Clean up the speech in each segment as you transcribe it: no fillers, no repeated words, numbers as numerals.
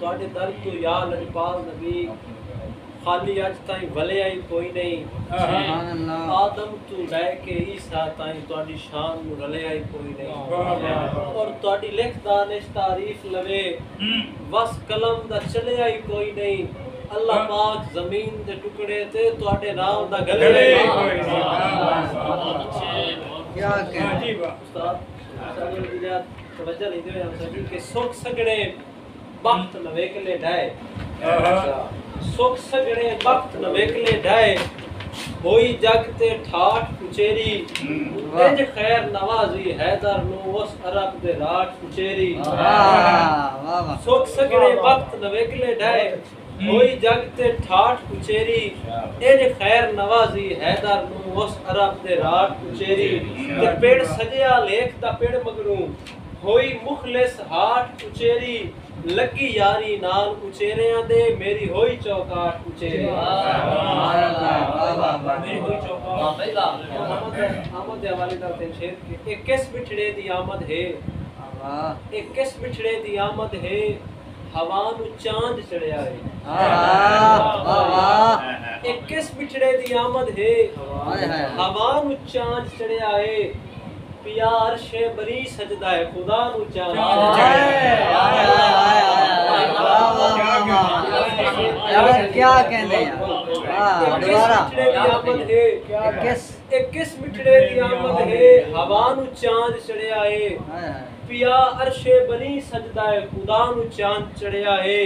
ਤੁਹਾਡੇ ਦਰ ਤੋਂ या लजपाल नबी खाली अज ताई वले आई कोई नहीं। आदम तू लैके ईसा ताई तुहाडी शान नू रले आई कोई नहीं। और तुहाडी लिखदार इस तारीफ लवे बस कलम दा चले आई कोई नहीं। अल्लाह पाक जमीन दे टुकड़े ते तुहाडे नाम दा गले आई कोई नहीं। क्या कहना उस्ताद सारे दिला तवज्जो नहीं दे हम सभी के सुख सगड़े वक्त नवेकले ढाए सुख सगड़े वक्त नवेकले ढाए होई जग ते ठाठ कुचेरी इंज खैर नवाजी हैदर नु उस अरब दे राठ कुचेरी। सुख सगड़े वक्त नवेकले ढाए होई जग ते ठाठ कुचेरी इंज खैर नवाजी हैदर नु उस अरब दे राठ कुचेरी। ते पेड़ सजया लेख दा पेड़ मगरू होई मुखलिस हाट कुचेरी लगी यारी नाल उचेरियां दे मेरी होई चौकाट उचेरी। आमद हवाले दा शेर के किस बिछड़े दी आमद है एक किस बिछड़े दी आमद है हवा नु चांद चढ़िया है। एक किस बिछड़े दी आमद है हवा नु चांद चढ़िया है पिया अर्शे बरी सजदा है खुदा नु चांद क्या कहने दोबारा 21 मिठड़े दी आमद है हवा नु चांद चढ़िया है पिया अर्शे बनी सजदा है खुदा नु चांद चढ़िया है।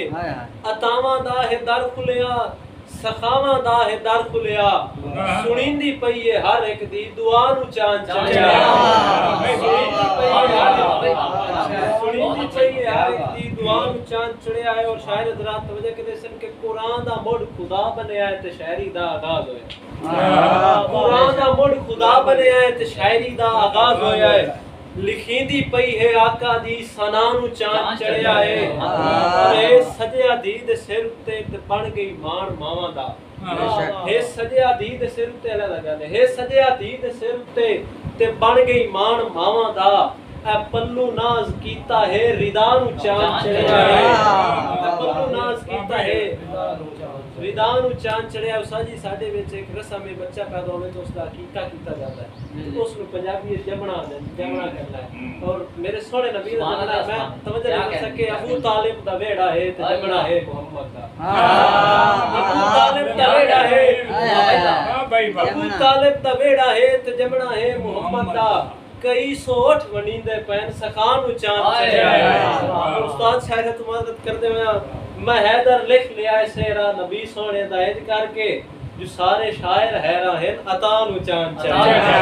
अतावां दा है दर खुलिया सखावां दा है दर खुलिया सुनिंदी पई है हर एक दी दुआ नु चांद चढ़िया। सुनिंदी पई है हर एक दी दुआ नु चांद चढ़िया है। और शायर हज़रात तवज्जो करे सन के कुरान दा मुड़ खुदा बनया है ते शायरी दा आगाज होया। कुरान दा मुड़ खुदा बनया है ते शायरी दा आगाज होया है। लिखींदी पई है आका दी सना नु चांद चढ़िया है। ए सजया दी दे सिर ते बन गई मान मावां दा हे सजया दी दे सिर ते अला लगा ले हे सजया दी दे सिर ते बन गई मान मावां दा ए पल्लू नाज कीता है रिदा नु चांद चढ़िया है। पल्लू नाज कीता है रिदा नु चांद चढ़िया। उसाजी साडे विच एक रस्म में बच्चा पैदा होवे तो उसदा हकीका कीता जाता है तो उसनु पंजाबी जमना करना है। और मेरे सोहने नबी दा जमना मैं तवज्जो नहीं कर सके अबू तालिब दा वेड़ा है ते जमना है मोहम्मद दा। अबू तालिब दा वेड़ा है अबू तालिब दा वेड़ा है ते जमना है मोहम्मद दा। कई सोठ वनींदे पैन सखान चांद चढ़िया है। उस्ताद शायद तुम्हारी मदद करते हुए मैं हैदर लिख लिया है शेरा नबी सोने दा इज करके जो सारे शायर हैरान हैं अता नु चांद चढ़िया है।